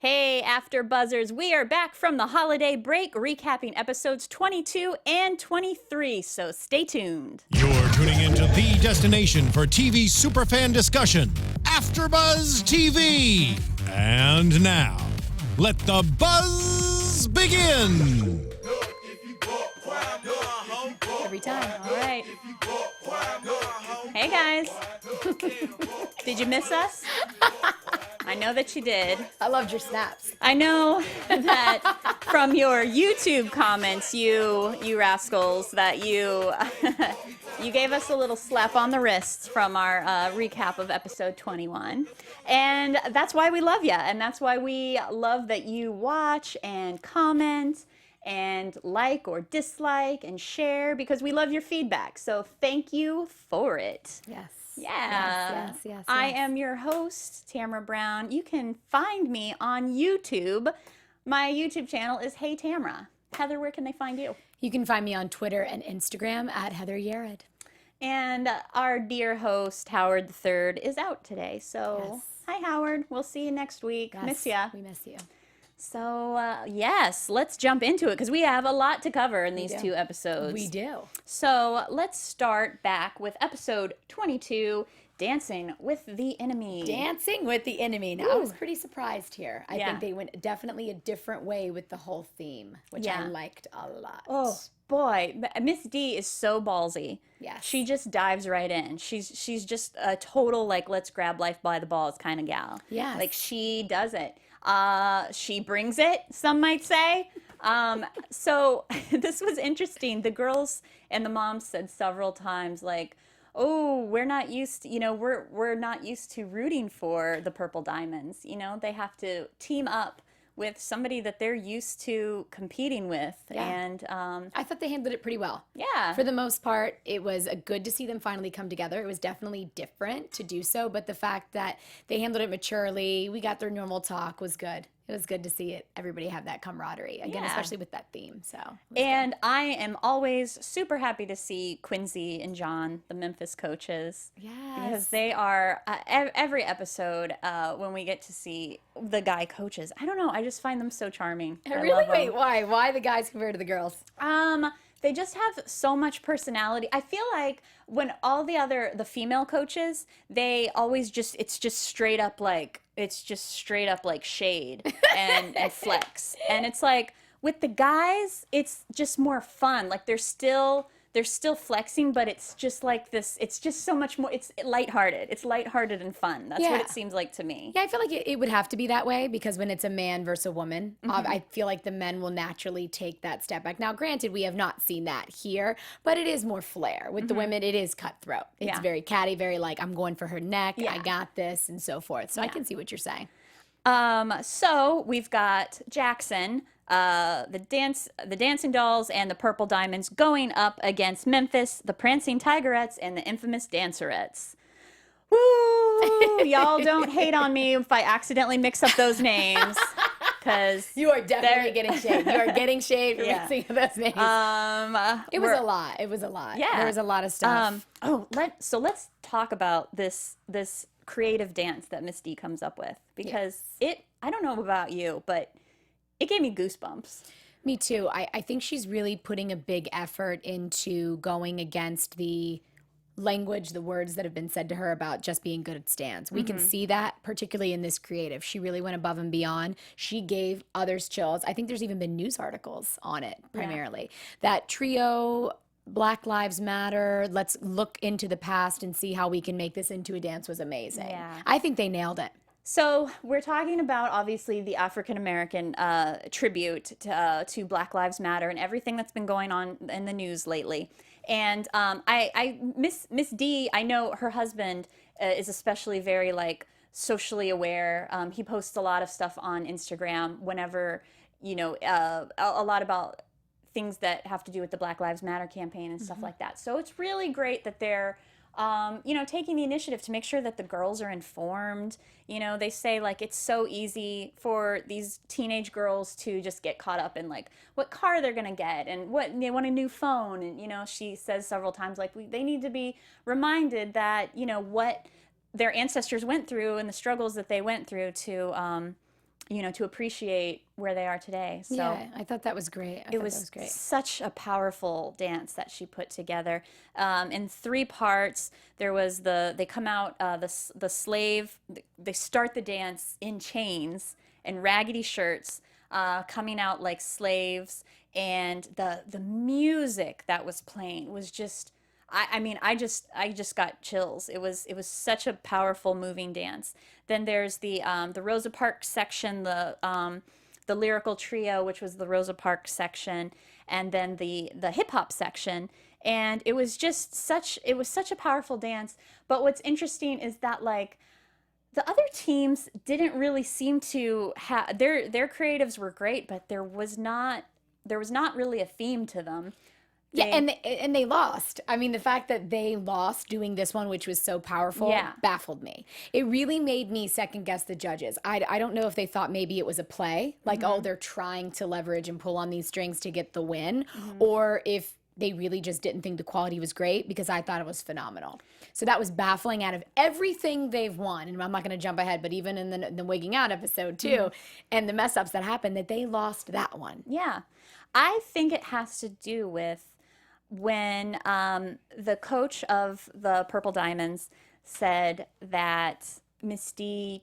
Hey, After Buzzers, we are back from the holiday break, recapping episodes 22 and 23, so stay tuned. You're tuning into the destination for TV superfan discussion, AFTERBUZZ TV. And now, let the buzz begin. Every time. All right. Hey, guys. Did you miss us? I know that you did. I loved your snaps. I know that from your YouTube comments, you rascals, that you you gave us a little slap on the wrist from our recap of episode 21. And that's why we love you. And that's why we love that you watch and comment and like or dislike and share, because we love your feedback. So thank you for it. Yes. Yeah. Yes. I am your host, Tamra Brown. You can find me on YouTube. My YouTube channel is Hey Tamra. Heather, where can they find you? You can find me on Twitter and Instagram at Heather Yerrid. And our dear host, Howard III, is out today. So, Yes. Hi, Howard. We'll see you next week. Yes, Miss ya. We miss you. So, yes, let's jump into it because we have a lot to cover in these two episodes. We do. So, let's start back with episode 22, Dancing with the Enemy. Dancing with the Enemy. Now, I was pretty surprised here. I Yeah. think they went definitely a different way with the whole theme, which Yeah. I liked a lot. Oh, boy. Miss D is so ballsy. Yes. She just dives right in. She's just a total, like, let's grab life by the balls kind of gal. Yes. Like, she does it. She brings it, some might say. So this was interesting. The girls and the moms said several times, like, oh, we're not used to, we're not used to rooting for the Purple Diamonds. They have to team up with somebody that they're used to competing with. Yeah. And I thought they handled it pretty well. yeah. For the most part, it was good to see them finally come together. It was definitely different to do so, but the fact that they handled it maturely, we got their normal talk, was good. It was good to see it. Everybody have that camaraderie again, Yeah. especially with that theme. So, it was And I am always super happy to see Quincy and John, the Memphis coaches. good. Because Yes. they are, every episode when we get to see the guy coaches, I don't know, I just find them so charming. I Really? love them. Wait, why? Why the guys compared to the girls? They just have so much personality. I feel like when all the female coaches, they always it's just straight up like shade and flex. And it's like with the guys, it's just more fun. Like they're still flexing, but it's just like this. It's just so much more. It's lighthearted. It's lighthearted and fun. That's what Yeah. it seems like to me. Yeah, I feel like it would have to be that way because when it's a man versus a woman, I feel like the men will naturally take that step back. Now, granted, we have not seen that here, but it is more flair. With the women, it is cutthroat. It's Yeah. very catty, very like, I'm going for her neck, Yeah. I got this, and so forth. So I can see what you're saying. So we've got Jackson, the Dancing Dolls, and the Purple Diamonds going up against Memphis, the Prancing Tigerettes, and the infamous Dancerettes. Woo! Y'all don't hate on me if I accidentally mix up those names, because You are definitely getting shade. You are getting shade for Yeah. mixing those names. It was a lot. It was a lot. Yeah. There was a lot of stuff. So let's talk about this creative dance that Miss D comes up with, because I don't know about you, but it gave me goosebumps. Me too. I think she's really putting a big effort into going against the language, the words that have been said to her about just being good at stands. We can see that particularly in this creative. She really went above and beyond. She gave others chills. I think there's even been news articles on it primarily. That trio, Black Lives Matter, let's look into the past and see how we can make this into a dance, was amazing. Yeah. I think they nailed it. So we're talking about, obviously, the African-American tribute to Black Lives Matter and everything that's been going on in the news lately. And Miss D, I know her husband is especially very, like, socially aware. He posts a lot of stuff on Instagram whenever, a lot about things that have to do with the Black Lives Matter campaign and stuff like that. So it's really great that they're taking the initiative to make sure that the girls are informed. They say, like, it's so easy for these teenage girls to just get caught up in, like, what car they're going to get and what they want a new phone. And, she says several times, like, they need to be reminded that, what their ancestors went through and the struggles that they went through to to appreciate where they are today. So Yeah, I thought that was great. I it thought was that was great. such a powerful dance that she put together in 3 parts. There was they come out the slave. They start the dance in chains and raggedy shirts, coming out like slaves, and the music that was playing was just. I mean, I just got chills. It was such a powerful, moving dance. Then there's the Rosa Parks section, the lyrical trio, which was the Rosa Parks section, and then the hip hop section. And it was just such a powerful dance. But what's interesting is that like the other teams didn't really seem to have their creatives were great, but there was not really a theme to them. Yeah, and they lost. I mean, the fact that they lost doing this one, which was so powerful, Yeah. baffled me. It really made me second guess the judges. I don't know if they thought maybe it was a play, like, oh, they're trying to leverage and pull on these strings to get the win, or if they really just didn't think the quality was great, because I thought it was phenomenal. So that was baffling. Out of everything they've won, and I'm not going to jump ahead, but even in the Wigging Out episode too, and the mess ups that happened, that they lost that one. Yeah. I think it has to do with when the coach of the Purple Diamonds said that Miss D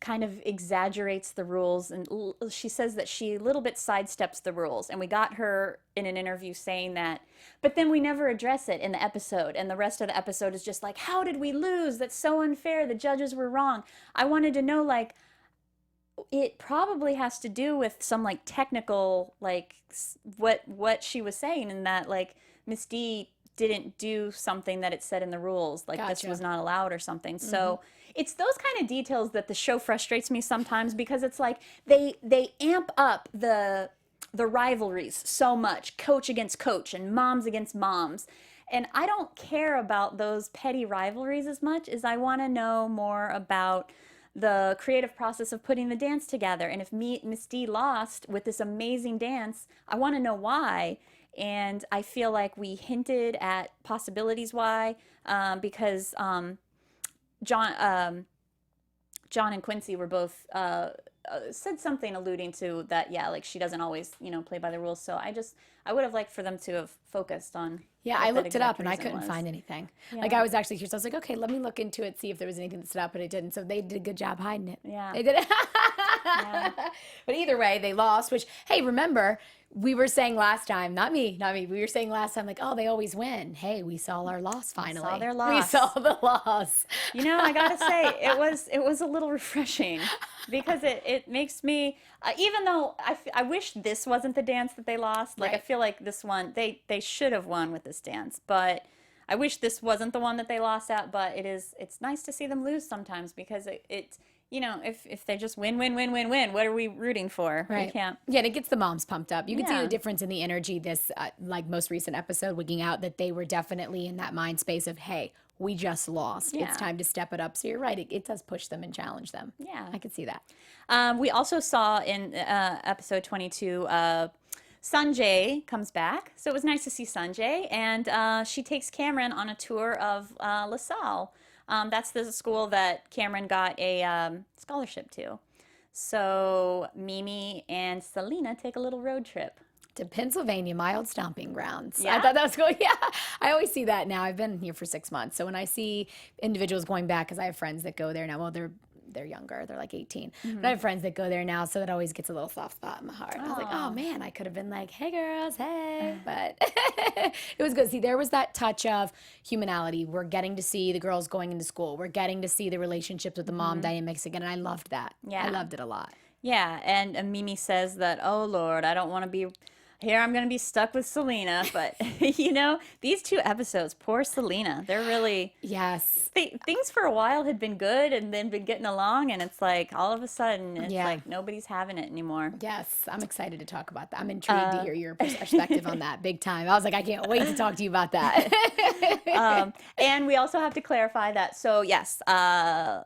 kind of exaggerates the rules, and she says that she a little bit sidesteps the rules, and we got her in an interview saying that, but then we never address it in the episode, and the rest of the episode is just like, how did we lose? That's so unfair. The judges were wrong. I wanted to know, like, it probably has to do with some like technical, like what she was saying, and that like Miss D didn't do something that it said in the rules, like this Gotcha. was not allowed or something. So it's those kind of details that the show frustrates me sometimes, because it's like they amp up the rivalries so much, coach against coach and moms against moms. And I don't care about those petty rivalries as much as I want to know more about the creative process of putting the dance together. And if Miss D lost with this amazing dance, I want to know why. And I feel like we hinted at possibilities why, because John and Quincy were both said something alluding to that. Yeah, like she doesn't always play by the rules. So I would have liked for them to have focused on. Yeah, what I that looked it exact up and I reason couldn't was. find anything. Yeah. Like, I was actually curious. I was like, okay, let me look into it, see if there was anything that stood out, but it didn't. So they did a good job hiding it. Yeah. They did it. Yeah. But either way, they lost, which, hey, remember, we were saying last time, not me, we were saying last time, like, oh, they always win. Hey, we saw our loss finally. saw their We loss. saw the loss. I gotta say, it was a little refreshing, because it makes me, even though I wish this wasn't the dance that they lost. Like, I Right. feel like this one, they should have won with this dance, but I wish this wasn't the one that they lost at. But it's nice to see them lose sometimes, because if they just win, what are we rooting for? We Right. can't. Yeah, and it gets the moms pumped up. You can see Yeah. the difference in the energy this, like, most recent episode, Wigging Out, that they were definitely in that mind space of, hey, we just lost. Yeah. It's time to step it up. So you're right. It does push them and challenge them. Yeah. I could see that. We also saw in episode 22, Sanjay comes back. So it was nice to see Sanjay. And she takes Cameron on a tour of LaSalle. That's the school that Cameron got a scholarship to. So Mimi and Selena take a little road trip. To Pennsylvania, my old stomping grounds. Yeah? I thought that was cool. Yeah, I always see that now. I've been here for 6 months. So when I see individuals going back, because I have friends that go there now, well, they're younger. They're like 18. But I have friends that go there now, so it always gets a little soft spot in my heart. I was like, oh, man, I could have been like, hey, girls, hey. But it was good. See, there was that touch of humanality. We're getting to see the girls going into school. We're getting to see the relationships with the mom dynamics again, and I loved that. Yeah. I loved it a lot. Yeah, and Mimi says that, oh, Lord, I don't want to be here. I'm going to be stuck with Selena. But, these 2 episodes, poor Selena, they're really... Yes. Things for a while had been good and then been getting along, and it's like all of a sudden it's Yeah. like nobody's having it anymore. Yes, I'm excited to talk about that. I'm intrigued to hear your perspective on that big time. I was like, I can't wait to talk to you about that. And we also have to clarify that. So yes,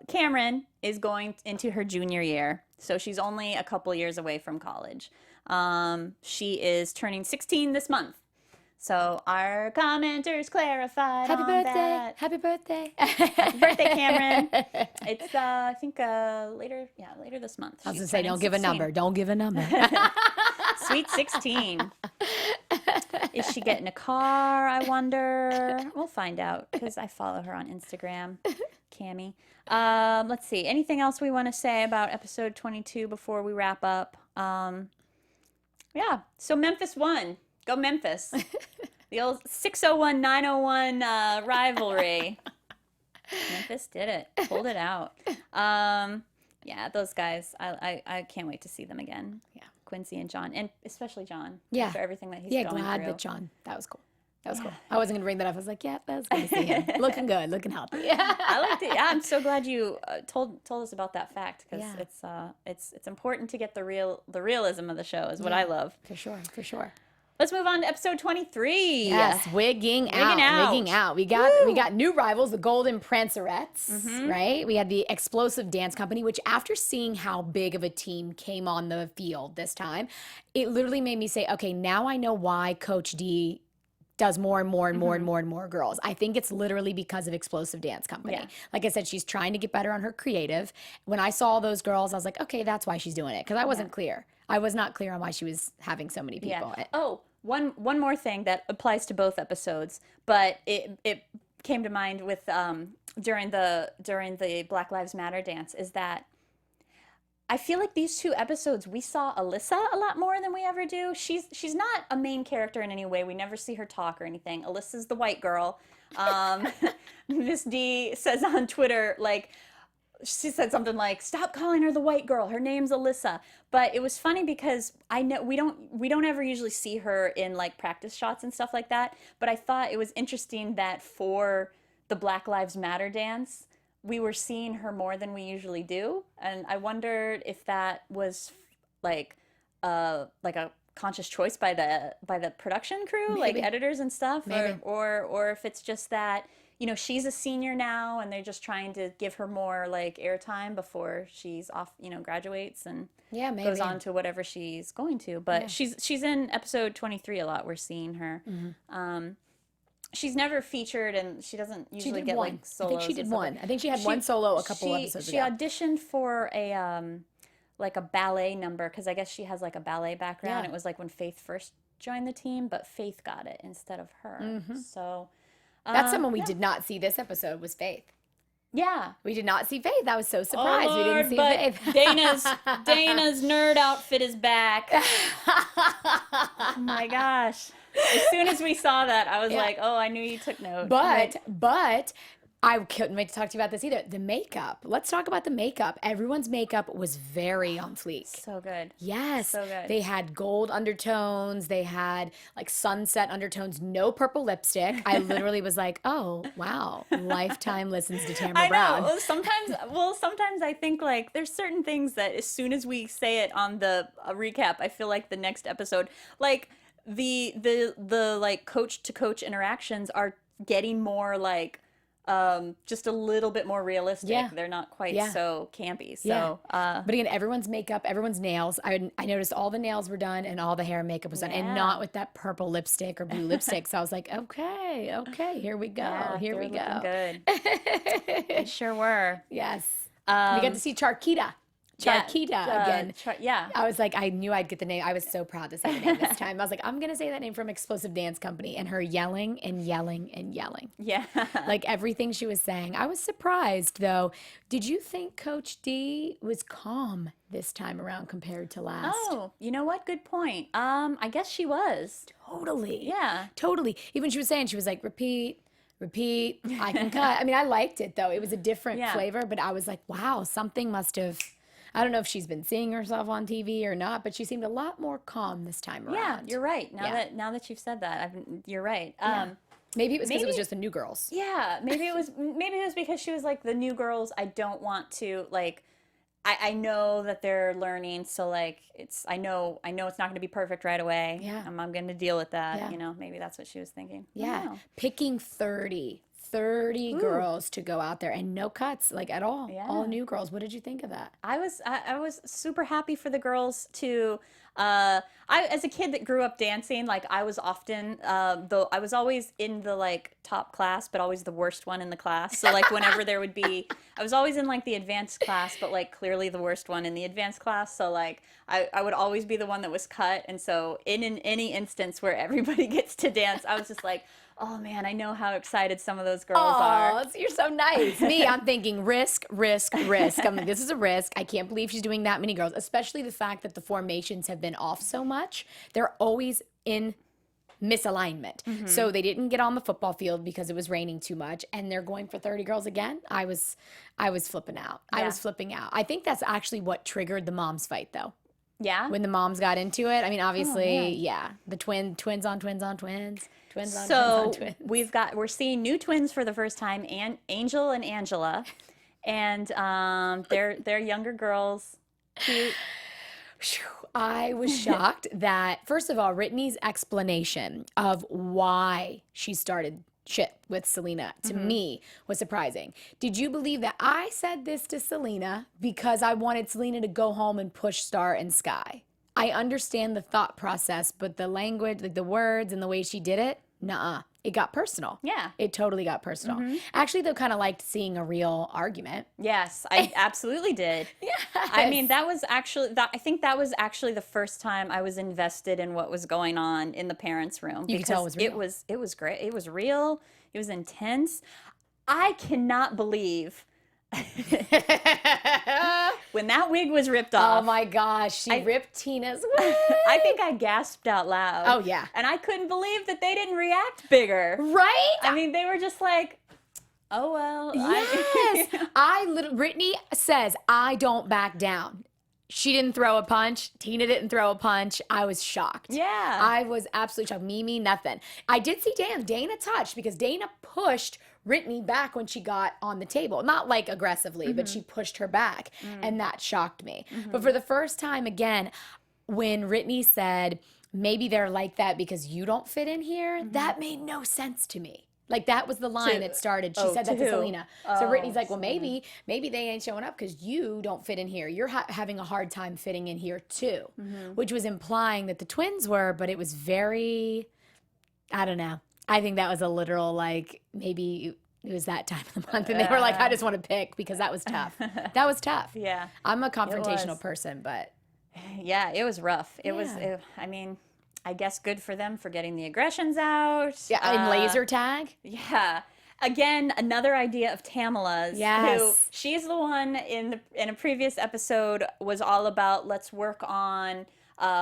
Cameron is going into her junior year, so she's only a couple years away from college. She is turning 16 this month. So our commenters clarified Happy on birthday. that. Happy birthday. Happy birthday, Cameron. It's I think later this month. I was She's gonna say, turning don't give a 16. number. Don't give a number. Sweet 16. Is she getting a car, I wonder? We'll find out because I follow her on Instagram, Cammy. Let's see. Anything else we want to say about episode 22 before we wrap up? Yeah. So Memphis won. Go Memphis. The old 601-901 rivalry. Memphis did it. Pulled it out. Yeah, those guys. I can't wait to see them again. Yeah. Quincy and John, and especially John. Yeah. For everything that he's Yeah, going glad through. that John. That was cool. That was cool. I wasn't gonna bring that up. I was like, yeah, that was good to see him. Looking good, looking healthy. Yeah. I liked it. Yeah, I'm so glad you told us about that fact because Yeah. it's important to get the realism of the show is what I love. For sure, for sure. Let's move on to episode 23. Yes, wigging out. We got new rivals, the Golden Prancerettes, right? We had the Explosive Dance Company, which after seeing how big of a team came on the field this time, it literally made me say, okay, now I know why Coach D does more and more and more and more and more girls. I think it's literally because of Explosive Dance Company. Yeah. Like I said, she's trying to get better on her creative. When I saw those girls, I was like, okay, that's why she's doing it. Because I wasn't clear. I was not clear on why she was having so many people. Yeah. Oh, one more thing that applies to both episodes, but it came to mind with during the Black Lives Matter dance is that I feel like these two episodes we saw Alyssa a lot more than we ever do. She's not a main character in any way. We never see her talk or anything. Alyssa's the white girl. Miss D says on Twitter, like, she said something like, "Stop calling her the white girl. Her name's Alyssa." But it was funny because I know we don't ever usually see her in like practice shots and stuff like that. But I thought it was interesting that for the Black Lives Matter dance, we were seeing her more than we usually do, and I wondered if that was like a conscious choice by the production crew, Maybe. like editors and stuff, Maybe. or if it's just that, you know, she's a senior now and they're just trying to give her more like airtime before she's off, you know, graduates and Yeah, maybe. goes on to whatever she's going to. But Yeah. she's in episode 23 a lot. We're seeing her. She's never featured, and she doesn't She usually did get one. like I solos. think she and did stuff one. like- I think she had one solo a couple episodes She ago. auditioned for a like a ballet number because I guess she has like a ballet background. Yeah. It was like when Faith first joined the team, but Faith got it instead of her. So That's someone we did not see this episode was Faith. yeah. We did not see Faith. I was so surprised we didn't see but Faith. Dana's nerd outfit is back. Oh my gosh. As soon as we saw that, I was like, oh, I knew you took note. But I couldn't wait to talk to you about this either. The makeup. Let's talk about the makeup. Everyone's makeup was very on fleek. So good. Yes. So good. They had gold undertones. They had like sunset undertones, no purple lipstick. I literally was like, oh, wow. Lifetime listens to Tamra I Brown. know. Sometimes I think like there's certain things that as soon as we say it on the recap, I feel like the next episode, like the like coach to coach interactions are getting more like just a little bit more realistic. Yeah. They're not quite Yeah. so campy. Yeah. So But again, everyone's makeup, everyone's nails. I noticed all the nails were done and all the hair and makeup was done, and Yeah. not with that purple lipstick or blue lipstick. So I was like, okay, here we go. yeah, Here we they're looking go. good. They sure were. Yes. We got to see Charquita. Charquita again. Yeah. I was like, I knew I'd get the name. I was so proud to say the name this time. I was like, I'm going to say that name from Explosive Dance Company, and her yelling and yelling and yelling. Yeah. Like everything she was saying. I was surprised though. Did you think Coach D was calm this time around compared to last? Oh, you know what? Good point. I guess she was. Totally. Yeah. Totally. Even she was saying, she was like, repeat, I can cut. I mean, I liked it though. It was a different Yeah. flavor, but I was like, wow, something must have, I don't know if she's been seeing herself on TV or not, but she seemed a lot more calm this time around. Yeah, you're right. Yeah. Now that you've said that, you're right. Maybe it was because it was maybe- just the new girls. Yeah, maybe it was because she was like the new girls. I don't want to like. I know that they're learning, so like I know it's not going to be perfect right away. Yeah. I'm going to deal with that. Yeah. You know, maybe that's what she was thinking. I don't Yeah. know. Picking 30 30 girls to go out there and no cuts, like at all. Yeah. All new girls. What did you think of that? I was super happy for the girls to I as a kid that grew up dancing, like I was often though I was always in the like top class, but always the worst one in the class. So like whenever there would be I was always in like the advanced class, but like clearly the worst one in the advanced class. So like I would always be the one that was cut. And so in any instance where everybody gets to dance, I was just like, oh man, I know how excited some of those girls are. Oh, you're so nice. Me, I'm thinking risk, risk, risk. I'm like, this is a risk. I can't believe she's doing that many girls, especially the fact that the formations have been off so much. They're always in misalignment. So they didn't get on the football field because it was raining too much, and they're going for 30 girls again. I was flipping out. I Yeah. was flipping out. I think that's actually what triggered the moms fight though. Yeah. When the moms got into it. I mean, obviously, man. yeah, the twins on twins on twins. Twins on So twins on twins. we're seeing new twins for the first time, and Angel and Angela, and they're younger girls. Cute. Phew, I was shocked that, first of all, Brittany's explanation of why she started shit with Selena to me was surprising. Did you believe that I said this to Selena because I wanted Selena to go home and push Star and Sky? I understand the thought process, but the language, like the words and the way she did it, nuh-uh. It got personal. Yeah. It totally got personal. Actually, though, kind of liked seeing a real argument. Yes, I absolutely did. I mean, that was actually I think that was actually the first time I was invested in what was going on in the parents' room. You could tell it was real. It was great. It was real. It was intense. I cannot believe when that wig was ripped Oh off. my gosh, she ripped Tina's wig. I think I gasped out loud. Oh, yeah. And I couldn't believe that they didn't react bigger. Right? I mean, they were just like, oh well. Yes. Brittany says, I don't back down. She didn't throw a punch. Tina didn't throw a punch. I was shocked. Yeah. I was absolutely shocked. Mimi, nothing. I did see Dana touched because Dana pushed Brittany back when she got on the table. Not like aggressively, but she pushed her back. And that shocked me. But for the first time, again, when Brittany said, maybe they're like that because you don't fit in here, that made no sense to me. Like that was the line it started. She said that to who? Selena. So Brittany's like, well, maybe they ain't showing up because you don't fit in here. You're having a hard time fitting in here too, which was implying that the twins were, but it was very, I don't know. I think that was a literal, like, maybe it was that time of the month and they were like, I just want to pick because that was tough. That was tough. Yeah. I'm a confrontational was. person, but Yeah, it was rough. Yeah. I mean, I guess good for them for getting the aggressions out. yeah, in laser tag. Yeah. Again, another idea of Tamala's. Yes. Who she's the one in a previous episode was all about let's work on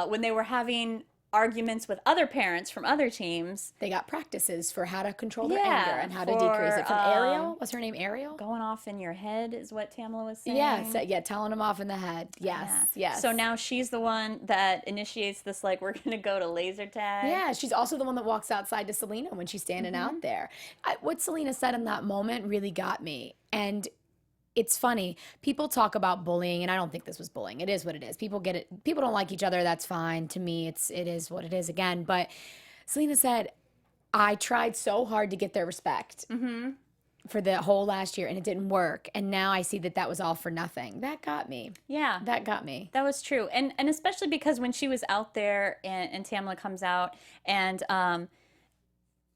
when they were having arguments with other parents from other teams. They got practices for how to control their Yeah, anger and how to decrease it. From Ariel? Was her name Ariel? Going off in your head is what Tamala was saying. Yeah, telling them off in the head. Yes, Yeah. yes. So now she's the one that initiates this, like, we're going to go to laser tag. yeah, she's also the one that walks outside to Selena when she's standing out there. What Selena said in that moment really got me. And it's funny. People talk about bullying, and I don't think this was bullying. It is what it is. People get it. People don't like each other. That's fine. To me, it is what it is again. But Selena said, I tried so hard to get their respect for the whole last year, and it didn't work. And now I see that was all for nothing. That got me. Yeah. That got me. That was true. And especially because when she was out there and Tamala comes out and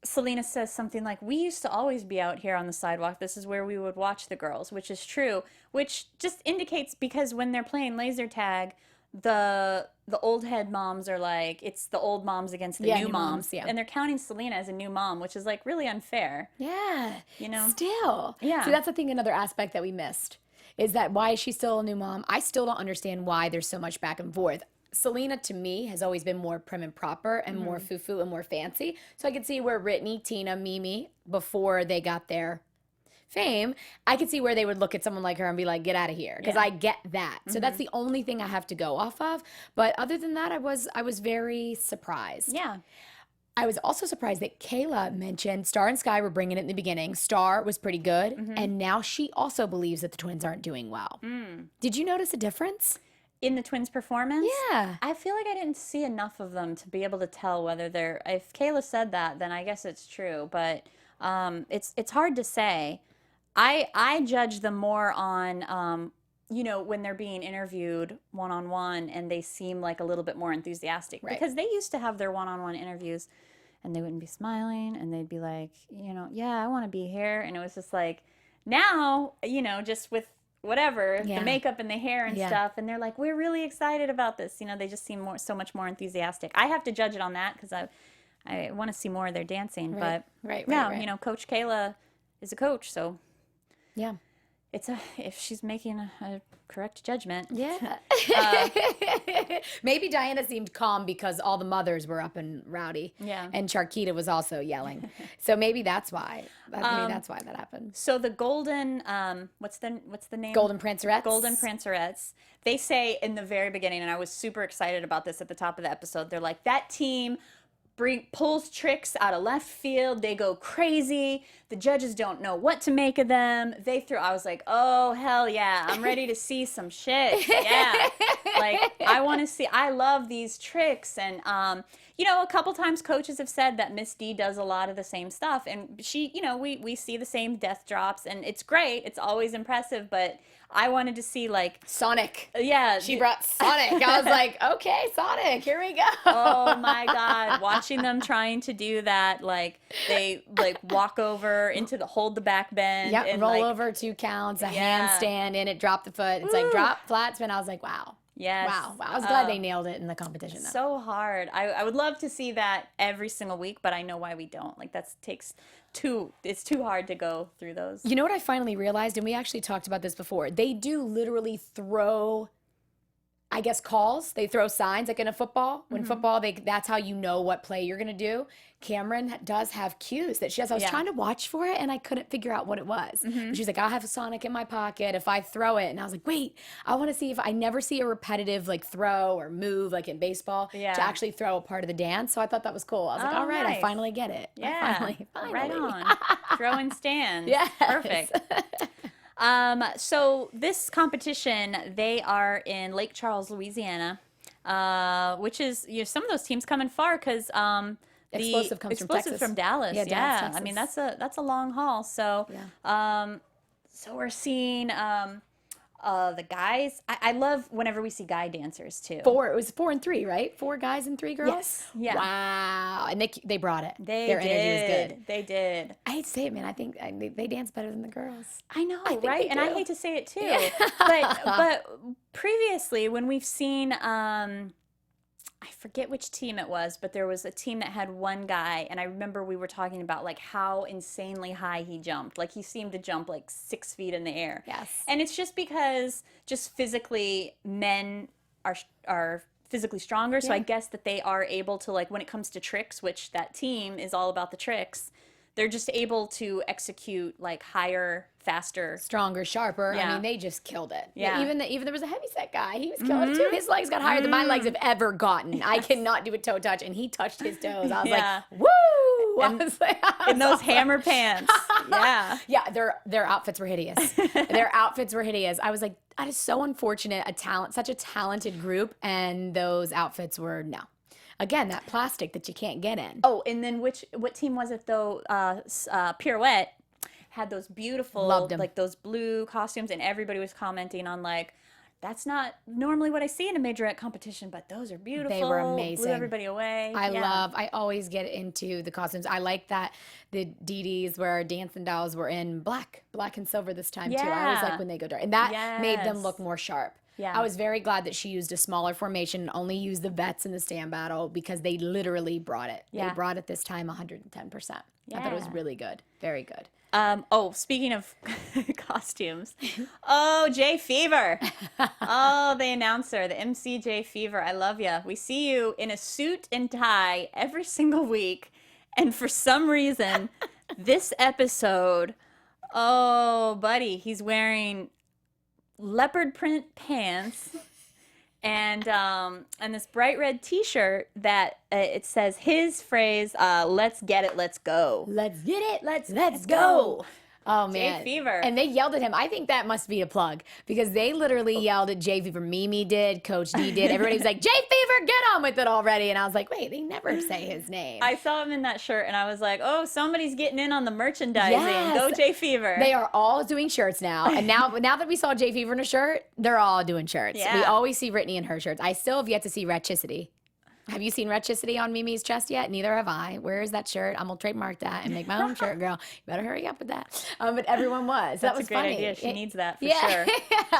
Selena says something like, we used to always be out here on the sidewalk. This is where we would watch the girls, which is true, which just indicates because when they're playing laser tag, the old head moms are like, it's the old moms against the new moms. yeah. And they're counting Selena as a new mom, which is like really unfair. Yeah. You know? Still. Yeah. See, that's I think another aspect that we missed is that why is she still a new mom? I still don't understand why there's so much back and forth. Selena, to me, has always been more prim and proper and more foo-foo and more fancy. So I could see where Brittany, Tina, Mimi, before they got their fame, I could see where they would look at someone like her and be like, get out of here. Because I get that. So that's the only thing I have to go off of. But other than that, I was very surprised. Yeah. I was also surprised that Kayla mentioned Star and Sky were bringing it in the beginning. Star was pretty good. And now she also believes that the twins aren't doing well. Did you notice a difference? In the twins' performance? Yeah. I feel like I didn't see enough of them to be able to tell whether they're, if Kayla said that, then I guess it's true. But It's hard to say. I judge them more on when they're being interviewed one-on-one and they seem like a little bit more enthusiastic. Right. Because they used to have their one-on-one interviews and they wouldn't be smiling and they'd be like, yeah, I want to be here. And it was just like, now, just with whatever, the makeup and the hair and stuff, and they're like, we're really excited about this. They just seem so much more enthusiastic. I have to judge it on that because I want to see more of their dancing. Right. But Right. Coach Kayla is a coach, so Yeah. if she's making a correct judgment. Yeah. Maybe Diana seemed calm because all the mothers were up and rowdy. Yeah. And Charquita was also yelling. So maybe that's why. That's why that happened. So the golden, what's the name? Golden Prancerettes. Golden Prancerettes. They say in the very beginning, and I was super excited about this at the top of the episode, they're like, that team pulls tricks out of left field. They go crazy. The judges don't know what to make of them. I was like, oh, hell yeah. I'm ready to see some shit. Yeah. Like, I love these tricks. And, a couple times coaches have said that Miss D does a lot of the same stuff. And she, we see the same death drops. And it's great. It's always impressive. But I wanted to see, like... Sonic. Yeah. She brought Sonic. I was like, okay, Sonic, here we go. Oh, my God. Watching them trying to do that, like, they, walk over into hold the back bend. Yep, and roll over 2 counts, a handstand in it, drop the foot. It's like drop, flat spin. I was like, wow. Yes. Wow. I was glad they nailed it in the competition, though. So hard. I would love to see that every single week, but I know why we don't. Like, it's too hard to go through those. You know what I finally realized, and we actually talked about this before, they do literally throw, I guess, calls. They throw signs, like in a football. When football, that's how you know what play you're going to do. Cameron does have cues that she has. I was trying to watch for it, and I couldn't figure out what it was. But she's like, I'll have a Sonic in my pocket if I throw it. And I was like, wait, I want to see if I never see a repetitive, like, throw or move, like in baseball, to actually throw a part of the dance. So I thought that was cool. I was like, all right, nice. I finally get it. Yeah. Finally. Right on. Throwing stands. Yes. Perfect. So this competition, they are in Lake Charles, Louisiana, which is, some of those teams coming far because Explosive comes from Texas. from Dallas. Yeah, Dallas, Texas. I mean, that's a long haul. So, so we're seeing the guys. I love whenever we see guy dancers too. It was 4 and 3, right? 4 guys and 3 girls? Yes. Yeah. Wow. And they brought it. Their energy was good. They did. I hate to say it, man. I think they dance better than the girls. I know, think right? they And I do. hate to say it too. Yeah. But previously when we've seen I forget which team it was, but there was a team that had one guy, and I remember we were talking about like how insanely high he jumped. Like he seemed to jump like 6 feet in the air. Yes. And it's just because physically men are physically stronger, so I guess that they are able to, like, when it comes to tricks, which that team is all about the tricks, they're just able to execute like higher, faster, Stronger, sharper. Yeah. I mean, they just killed it. Yeah. Even there was a heavyset guy. He was killing it too. His legs got higher than my legs have ever gotten. I cannot do a toe touch, and he touched his toes. I was Yeah. like, woo! in those hammer pants. Yeah. Yeah, their outfits were hideous. Their outfits were hideous. I was like, that is so unfortunate. Such a talented group, and those outfits were no. Again, that plastic that you can't get in. Oh, and then what team was it though? Pirouette had those beautiful, Loved 'em. like those blue costumes, and everybody was commenting on like, that's not normally what I see in a majorette competition, but those are beautiful. They were amazing. Blew everybody away. I always get into the costumes. I like that the Dee where Dancing Dolls were in black and silver this time too. I always Yeah. like when they go dark. And that made them Yes. look more sharp. Yeah. I was very glad that she used a smaller formation and only used the vets in the stand battle because they literally brought it. Yeah. They brought it this time 110%. I thought it was Yeah. really good. Very good. Speaking of costumes, oh, Jay Fever. Oh, the announcer, the MC Jay Fever. I love you. We see you in a suit and tie every single week. And for some reason, this episode, oh, buddy, he's wearing leopard print pants and this bright red t-shirt that it says his phrase, let's get it, let's go. Let's get it. Let's go. Oh, man. Jay Fever. And they yelled at him. I think that must be a plug because they literally yelled at Jay Fever. Mimi did. Coach D did. Everybody was like, Jay Fever, get on with it already. And I was like, wait, they never say his name. I saw him in that shirt and I was like, oh, somebody's getting in on the merchandising. Yes. Go Jay Fever. They are all doing shirts now. And now that we saw Jay Fever in a shirt, they're all doing shirts. Yeah. We always see Brittany in her shirts. I still have yet to see Reticity. Have you seen Reticity on Mimi's chest yet? Neither have I. Where is that shirt? I'm going to trademark that and make my own shirt, girl. You better hurry up with that. But everyone was. That That's was a great funny. idea. She needs that for sure.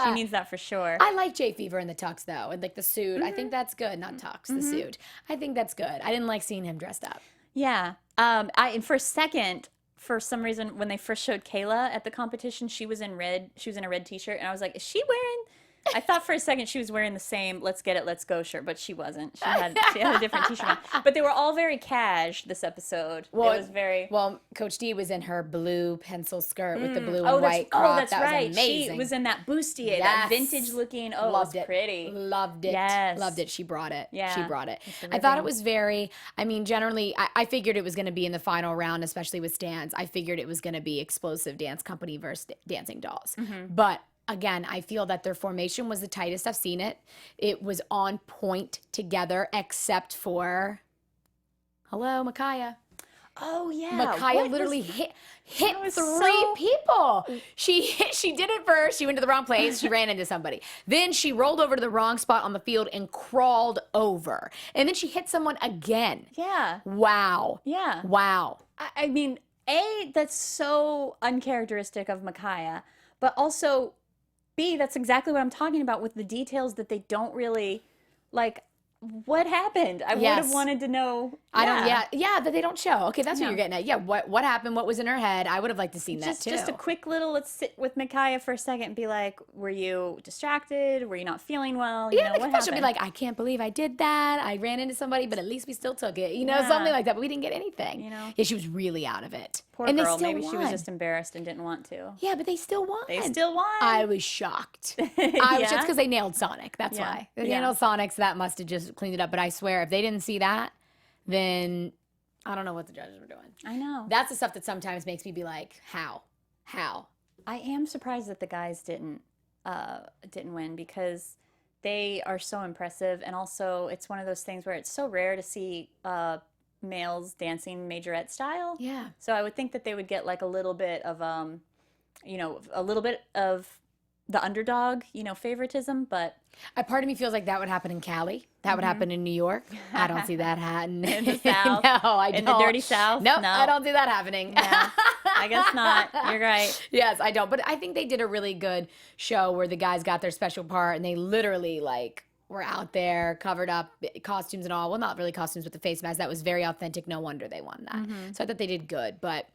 She needs that for sure. I like Jay Fever in the tux, though, and like the suit. I think that's good. Not tux, the suit. I think that's good. I didn't like seeing him dressed up. Yeah. And for a second, for some reason, when they first showed Kayla at the competition, she was in red. She was in a red t-shirt, and I was like, is she wearing... I thought for a second she was wearing the same "Let's Get It, Let's Go" shirt, but she wasn't. She had a different t-shirt on. But they were all very cash this episode. Well, it was very... Well, Coach D was in her blue pencil skirt with the blue and white crop. Oh, that's that right. was amazing. She was in that bustier, that vintage looking. Oh, Loved it was pretty. Loved it. Yes. Loved it. She brought it. Yeah. She brought it. I thought it was very, I mean, generally, I figured it was going to be in the final round, especially with stands. I figured it was going to be Explosive Dance Company versus Dancing Dolls. But again, I feel that their formation was the tightest I've seen it. It was on point together, except for, hello, Micaiah. Oh yeah, Micaiah literally hit three so- people. She did it first. She went to the wrong place. She ran into somebody. Then she rolled over to the wrong spot on the field and crawled over. And then she hit someone again. Yeah. Wow. Yeah. Wow. I mean, that's so uncharacteristic of Micaiah, but also, B, that's exactly what I'm talking about with the details that they don't really, like, what happened? I would have wanted to know. Yeah, that they don't show. Okay, that's what No. you're getting at. Yeah, what happened? What was in her head? I would have liked to seen that too. Just a quick little, let's sit with Micaiah for a second and be like, were you distracted? Were you not feeling well? You know, the what question would be happened? like, I can't believe I did that. I ran into somebody, but at least we still took it. You know, Yeah. something like that. But we didn't get anything. You know? Yeah, she was really out of it. Poor and girl. they still Maybe she was won. just embarrassed and didn't want to. Yeah, but they still won. They still won. I was shocked. I was Yeah? just because they nailed Sonic. That's Yeah. why. They Yeah. nailed Sonic, so that must have just cleaned it up. But I swear, if they didn't see that, then I don't know what the judges were doing. I know. That's the stuff that sometimes makes me be like, how? I am surprised that the guys didn't win because they are so impressive, and also it's one of those things where it's so rare to see males dancing majorette style. Yeah. So I would think that they would get like a little bit of a little bit of the underdog, favoritism, but A part of me feels like that would happen in Cali. That would happen in New York. I don't see that happening. In the South? No, I don't. In the dirty South? Nope, No. I don't see that happening. yeah, I guess not. You're right. Yes, I don't. But I think they did a really good show where the guys got their special part and they literally were out there covered up, costumes and all. Well, not really costumes, but the face mask. That was very authentic. No wonder they won that. So I thought they did good. But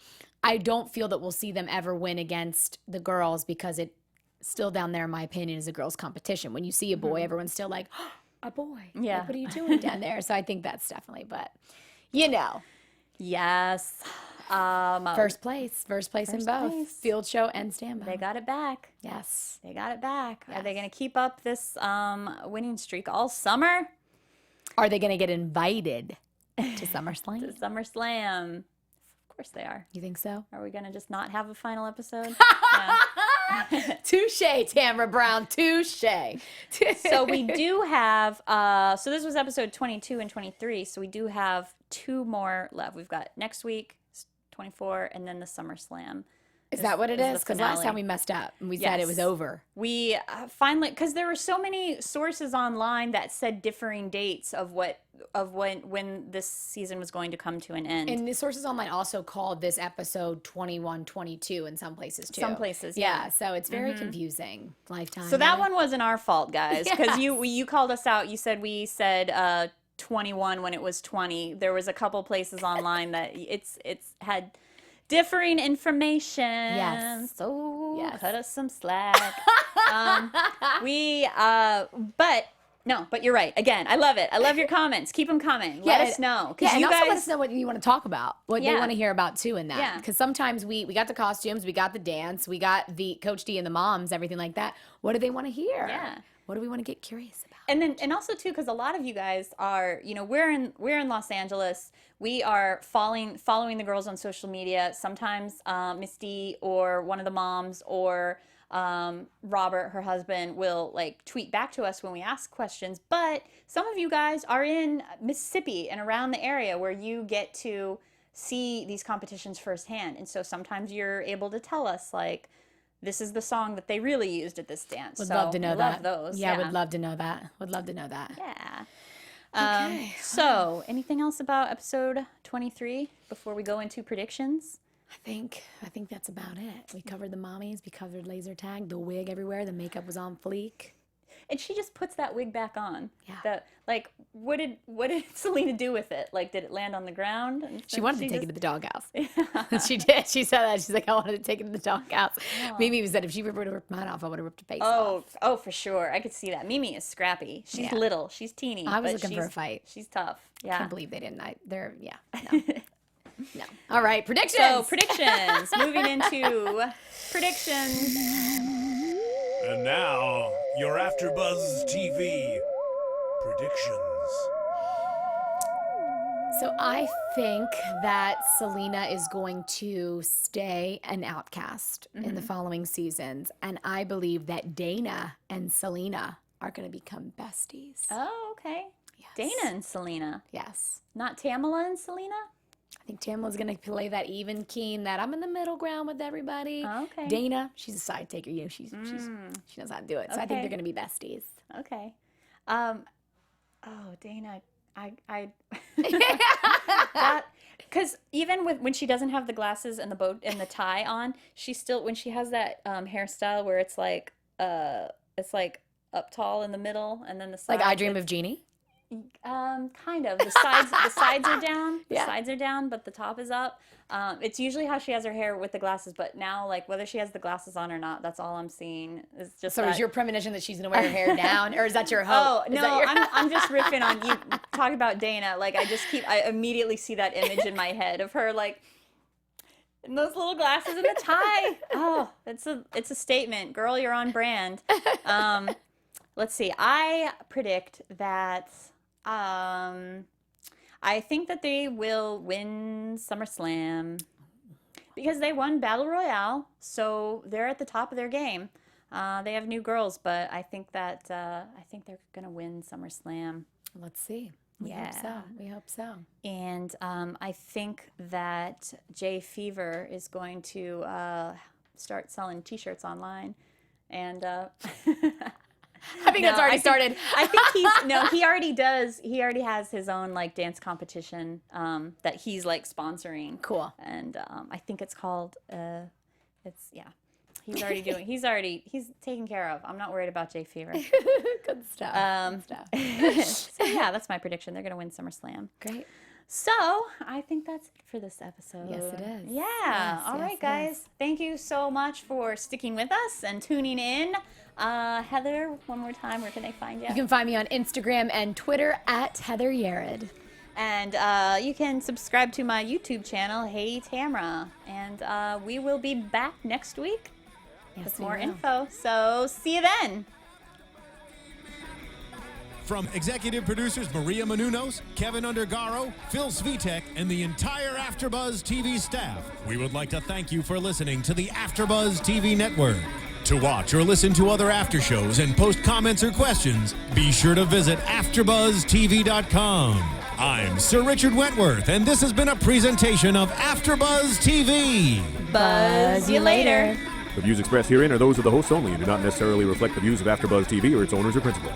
I don't feel that we'll see them ever win against the girls because it still down there, in my opinion, is a girls' competition. When you see a boy, everyone's still like, oh, a boy. Yeah. Like, what are you doing down there? So I think that's definitely, but Yes. first place in both place. field show and standby. They got it back. Yes. They got it back. Are they going to keep up this winning streak all summer? Are they going to get invited to SummerSlam? To SummerSlam. Of course they are. You think so? Are we going to just not have a final episode? Yeah. Touche, Tamra Brown. Touche. So we do have, so this was episode 22 and 23, so we do have 2 more left. We've got next week, 24, and then the SummerSlam. Is that what it is the is? Because last finale. time we messed up and we said it was Yes. over. We finally, because there were so many sources online that said differing dates of when this season was going to come to an end. And the sources online also called this episode 21, 22 in some places too. Some places, Yeah, yeah. so it's very confusing. Lifetime. So that really. one wasn't our fault, guys, because Yes. you called us out. You said we said 21 when it was 20. There was a couple places online that it's had differing information. Yes. So Yes. cut us some slack. But you're right. Again, I love it. I love your comments. Keep them coming. Let us know. Yeah, and you also guys, let us know what you want to talk about, what they Yeah. want to hear about too in that. Yeah. Because sometimes we got the costumes, we got the dance, we got the Coach D and the moms, everything like that. What do they want to hear? Yeah. What do we want to get curious about? And also too, because a lot of you guys are, we're in Los Angeles. We are following the girls on social media. Sometimes Misty or one of the moms or Robert, her husband, will like tweet back to us when we ask questions. But some of you guys are in Mississippi and around the area where you get to see these competitions firsthand. And so sometimes you're able to tell us like, this is the song that they really used at this dance. Would love to know that. Those. Yeah, would love to know that. Would love to know that. Yeah. Okay. So, anything else about episode 23 before we go into predictions? I think that's about it. We covered the mommies. We covered laser tag. The wig everywhere. The makeup was on fleek. And she just puts that wig back on. Yeah. What did Selena do with it? Like, did it land on the ground? And She wanted to take it to the doghouse. She did. She said that. She's like, I wanted to take it to the doghouse. Mimi even said if she would have ripped mine off, I would have ripped her face off. Oh, for sure. I could see that. Mimi is scrappy. She's little. She's teeny. I was but looking for a fight. She's tough. Yeah. I can't believe they didn't. No. No. All right, predictions. So, predictions. Moving into predictions. And now, your AfterBuzz TV predictions. So I think that Selena is going to stay an outcast in the following seasons. And I believe that Dana and Selena are going to become besties. Oh, okay. Yes. Dana and Selena. Yes. Not Tamala and Selena? I think Tamla's going to play that even keen, that I'm in the middle ground with everybody. Okay. Dana, she's a side taker. She knows how to do it. So I think Okay. they're going to be besties. Okay. Dana, I because even when she doesn't have the glasses and the boat and the tie on, she still, when she has that hairstyle where it's like up tall in the middle and then the sides, Like I Dream of Jeannie? kind of. The sides are down. The Yeah. sides are down, but the top is up. It's usually how she has her hair with the glasses, but now, like, whether she has the glasses on or not, that's all I'm seeing. Is just So that. is your premonition that she's going to wear her hair down, or is that your hope? Oh, Is no, that your- I'm just riffing on you. Talk about Dana. Like, I immediately see that image in my head of her, like, in those little glasses and the tie. Oh, it's a statement. Girl, you're on brand. Let's see. I predict that I think that they will win SummerSlam because they won Battle Royale, so they're at the top of their game. They have new girls, but I think they're gonna win SummerSlam. Let's see. We hope so. Yeah. We hope so. And I think that Jay Fever is going to start selling T-shirts online, and I think that's already started. I think he already does. He already has his own like dance competition that he's like sponsoring. Cool. And I think it's called. He's already doing. He's taken care of. I'm not worried about Jay Fever. Good stuff. Good stuff. So yeah, that's my prediction. They're gonna win SummerSlam. Great. So I think that's it for this episode. Yes, it is. Yeah. Yes, All right, yes, guys. yes. Thank you so much for sticking with us and tuning in. Heather, one more time, where can they find you? You can find me on Instagram and Twitter at Heather Yerrid. And you can subscribe to my YouTube channel, Hey Tamra. And we will be back next week with more info. So see you then. From executive producers Maria Menounos, Kevin Undergaro, Phil Svitek, and the entire AfterBuzz TV staff, we would like to thank you for listening to the AfterBuzz TV network. To watch or listen to other after shows and post comments or questions, be sure to visit AfterBuzzTV.com. I'm Sir Richard Wentworth, and this has been a presentation of AfterBuzz TV. Buzz you later. The views expressed herein are those of the hosts only and do not necessarily reflect the views of AfterBuzz TV or its owners or principals.